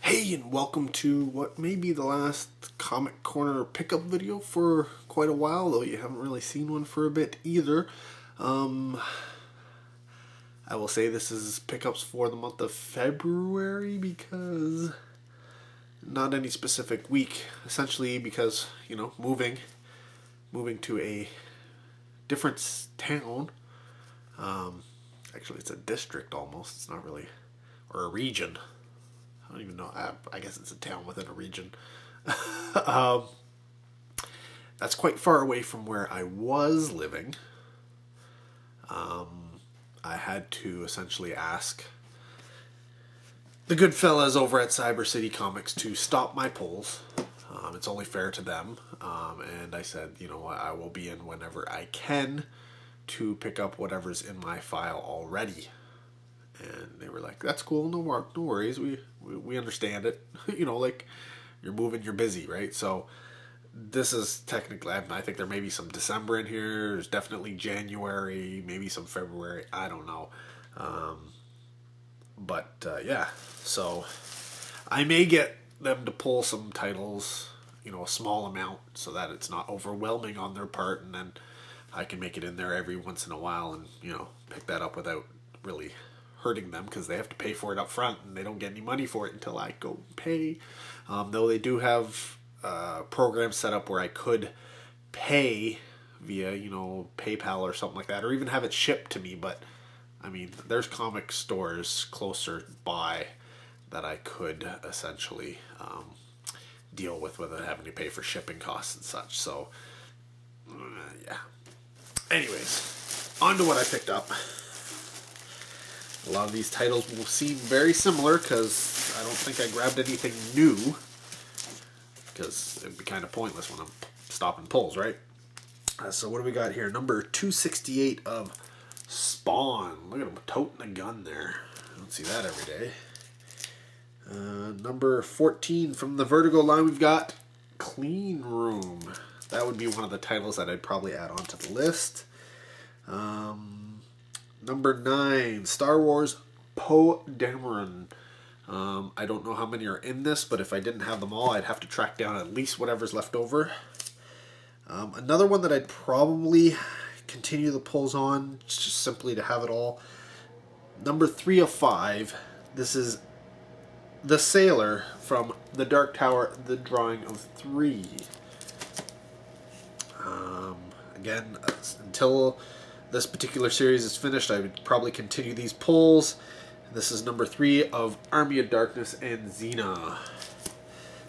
Hey, and welcome to what may be the last Comic Corner pickup video for quite a while, though you haven't really seen one for a bit either. I will say this is pickups for the month of February because not any specific week, essentially because, moving to a different town. Actually, it's a district almost. It's not really, or a region. I don't even know. I guess it's a town within a region. That's quite far away from where I was living. I had to essentially ask the good fellas over at Cyber City Comics to stop my pulls. It's only fair to them. And I said, you know what, I will be in whenever I can to pick up whatever's in my file already. And they were like, that's cool, no worries, we understand it. Like, you're moving, you're busy, right? So this is technically, I think there may be some December in here, there's definitely January, maybe some February, I don't know. Yeah, so I may get them to pull some titles, a small amount, so that it's not overwhelming on their part, and then I can make it in there every once in a while and, pick that up without really hurting them, because they have to pay for it up front and they don't get any money for it until I go pay. Though they do have programs set up where I could pay via, PayPal or something like that, or even have it shipped to me. But I mean, there's comic stores closer by that I could essentially deal with without having to pay for shipping costs and such. So yeah. Anyways, on to what I picked up. A lot of these titles will seem very similar because I don't think I grabbed anything new, because it'd be kind of pointless when I'm stopping pulls, right? So what do we got here? Number 268 of Spawn. Look at him toting a gun there. I don't see that every day. Number 14 from the Vertigo line, we've got Clean Room. That would be one of the titles that I'd probably add onto the list. Number 9, Star Wars Poe Dameron. I don't know how many are in this, but if I didn't have them all, I'd have to track down at least whatever's left over. Another one that I'd probably continue the pulls on, just simply to have it all. Number 3 of 5. This is The Sailor from The Dark Tower, The Drawing of 3. Again, until this particular series is finished, I would probably continue these pulls. This is number 3 of Army of Darkness and Xena.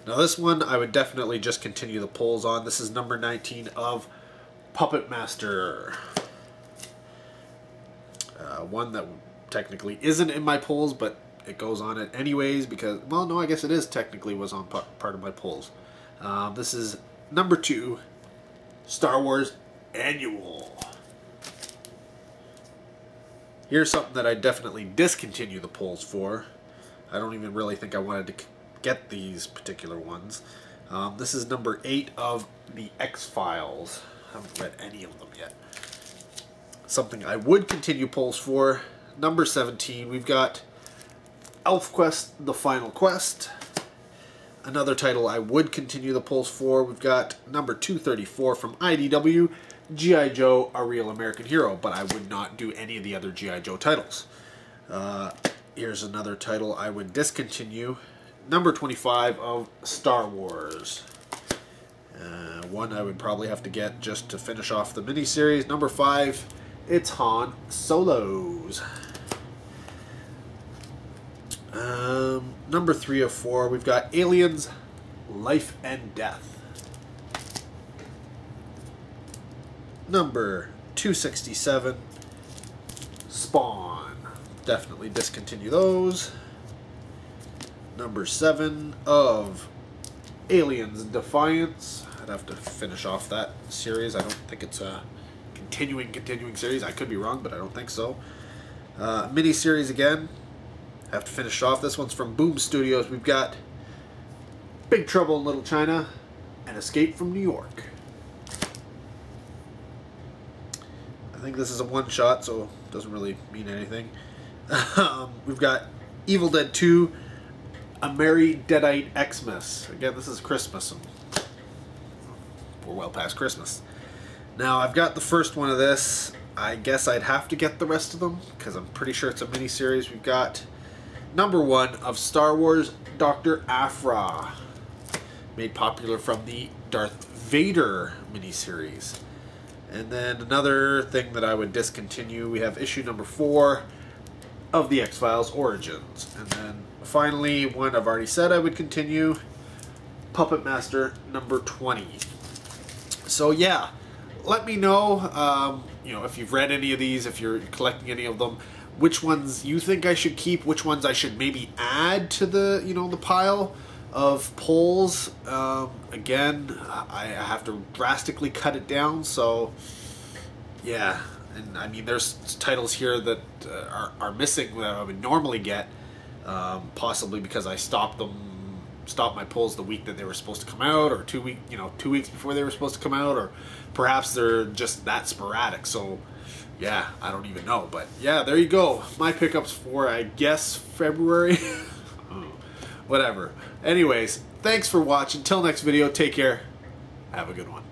Now this one I would definitely just continue the pulls on. This is number 19 of Puppet Master. One that technically isn't in my pulls, but it goes on it anyways because, well, no, I guess it is technically was on part of my pulls. This is number 2, Star Wars Annual. Here's something that I definitely discontinue the pulls for. I don't even really think I wanted to get these particular ones. This is number 8 of the X-Files. I haven't read any of them yet. Something I would continue pulls for. Number 17, we've got Elf Quest, The Final Quest. Another title I would continue the pulls for. We've got number 234 from IDW, G.I. Joe, A Real American Hero, but I would not do any of the other G.I. Joe titles. Here's another title I would discontinue. Number 25 of Star Wars. One I would probably have to get just to finish off the miniseries. Number 5, it's Han Solos. Number 3 of 4, we've got Aliens, Life and Death. Number 267, Spawn. Definitely discontinue those. Number 7 of Aliens, Defiance. I'd have to finish off that series. I don't think it's a continuing series. I could be wrong, but I don't think so. Mini-series again. I have to finish off. This one's from Boom Studios. We've got Big Trouble in Little China and Escape from New York. I think this is a one-shot, so it doesn't really mean anything. We've got Evil Dead 2, A Merry Deadite Xmas. Again, this is Christmas, and we're well past Christmas. Now, I've got the first one of this. I guess I'd have to get the rest of them, because I'm pretty sure it's a mini-series. We've got number 1 of Star Wars Dr. Aphra, made popular from the Darth Vader miniseries. And then another thing that I would discontinue, we have issue number 4 of the X-Files Origins. And then finally, one I've already said I would continue, Puppet Master number 20. So yeah, let me know, if you've read any of these, if you're collecting any of them, which ones you think I should keep, which ones I should maybe add to the, the pile of polls. Again, I have to drastically cut it down, so yeah. And I mean, there's titles here that are missing that I would normally get, possibly because I stopped my polls the week that they were supposed to come out, or 2 weeks before they were supposed to come out, or perhaps they're just that sporadic. So yeah, I don't even know. But yeah, there you go. My pickups for, I guess, February. Whatever. Anyways, thanks for watching. Till next video, take care. Have a good one.